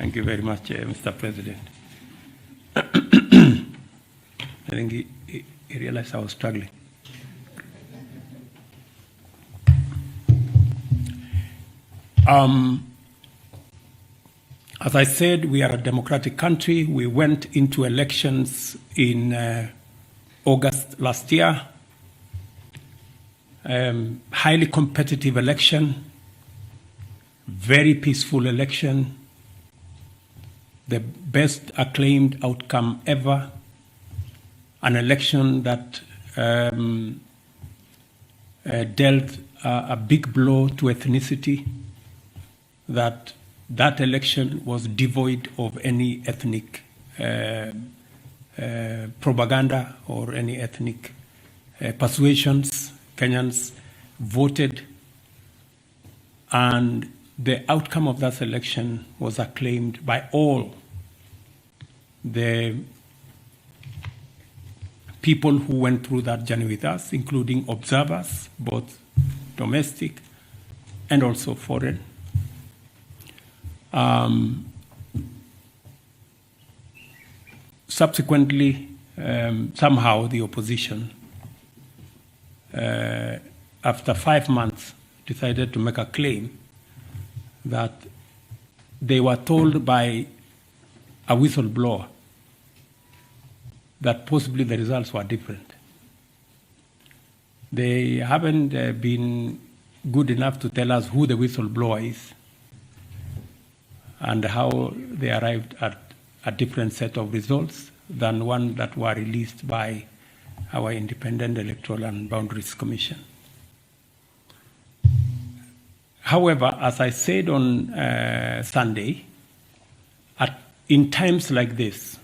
Thank you very much, Mr. President. I think he realized I was struggling. As I said, we are a democratic country. We went into elections in August last year. Highly competitive election, very peaceful election, the best acclaimed outcome ever, an election that dealt a big blow to ethnicity, that election was devoid of any ethnic propaganda or any ethnic persuasions. Kenyans voted, and the outcome of that election was acclaimed by all the people who went through that journey with us, including observers, both domestic and also foreign. Subsequently, somehow the opposition, after 5 months, decided to make a claim that they were told by a whistleblower that possibly the results were different. They haven't been good enough to tell us who the whistleblower is and how they arrived at a different set of results than one that were released by our Independent Electoral and Boundaries Commission. However, as I said on Sunday, in times like this,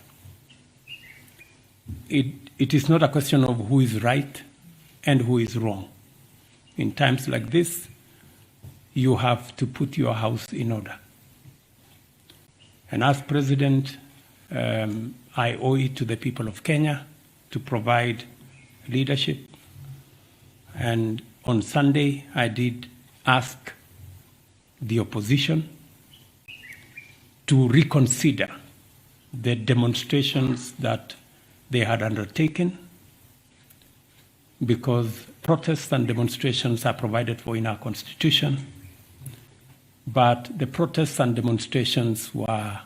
it is not a question of who is right and who is wrong. In times like this, you have to put your house in order. And as President, I owe it to the people of Kenya to provide leadership. And on Sunday, I did ask the opposition to reconsider the demonstrations that they had undertaken, because protests and demonstrations are provided for in our Constitution, but the protests and demonstrations were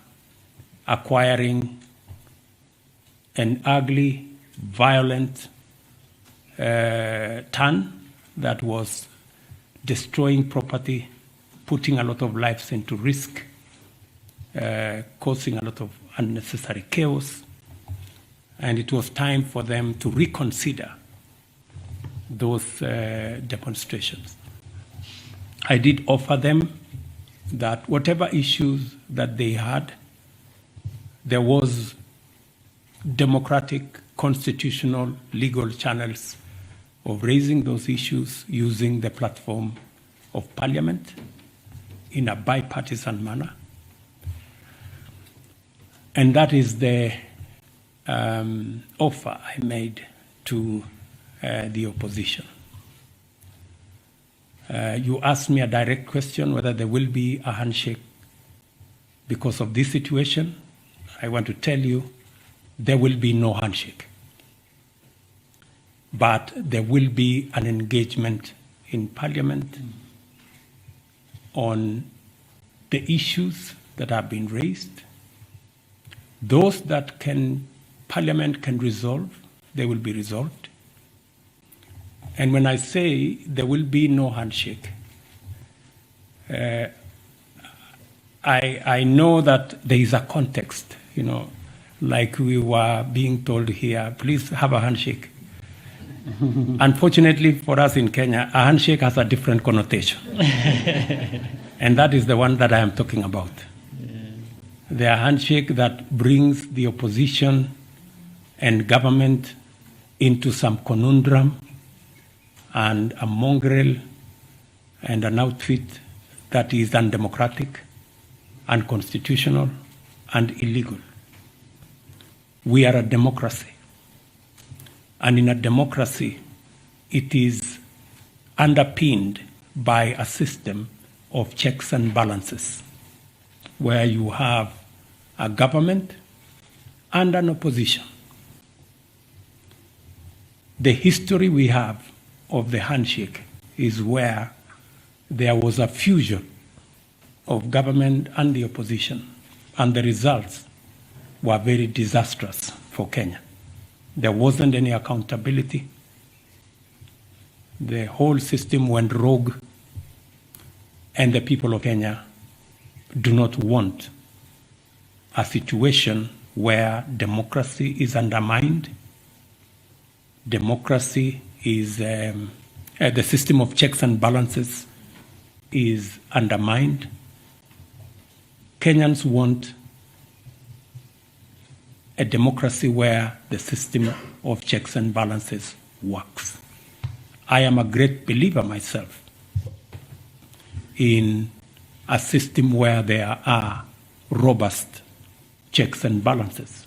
acquiring an ugly, violent turn that was destroying property, putting a lot of lives into risk, causing a lot of unnecessary chaos, and it was time for them to reconsider those demonstrations. I did offer them that whatever issues that they had, there was democratic, constitutional, legal channels of raising those issues using the platform of Parliament in a bipartisan manner. And that is the offer I made to the opposition. You asked me a direct question whether there will be a handshake because of this situation. I want to tell you there will be no handshake. But there will be an engagement in Parliament on the issues that have been raised. Those that Parliament can resolve, they will be resolved. And when I say there will be no handshake, I know that there is a context, like we were being told here, please have a handshake. Unfortunately for us in Kenya, a handshake has a different connotation. And that is the one that I am talking about. The handshake that brings the opposition and government into some conundrum and a mongrel and an outfit that is undemocratic, unconstitutional, and illegal. We are a democracy. And in a democracy, it is underpinned by a system of checks and balances, where you have a government and an opposition. The history we have of the handshake is where there was a fusion of government and the opposition, and the results were very disastrous for Kenya. There wasn't any accountability. The whole system went rogue, and the people of Kenya do not want a situation where democracy is undermined. Democracy is, the system of checks and balances is undermined. Kenyans want a democracy where the system of checks and balances works. I am a great believer myself in a system where there are robust checks and balances.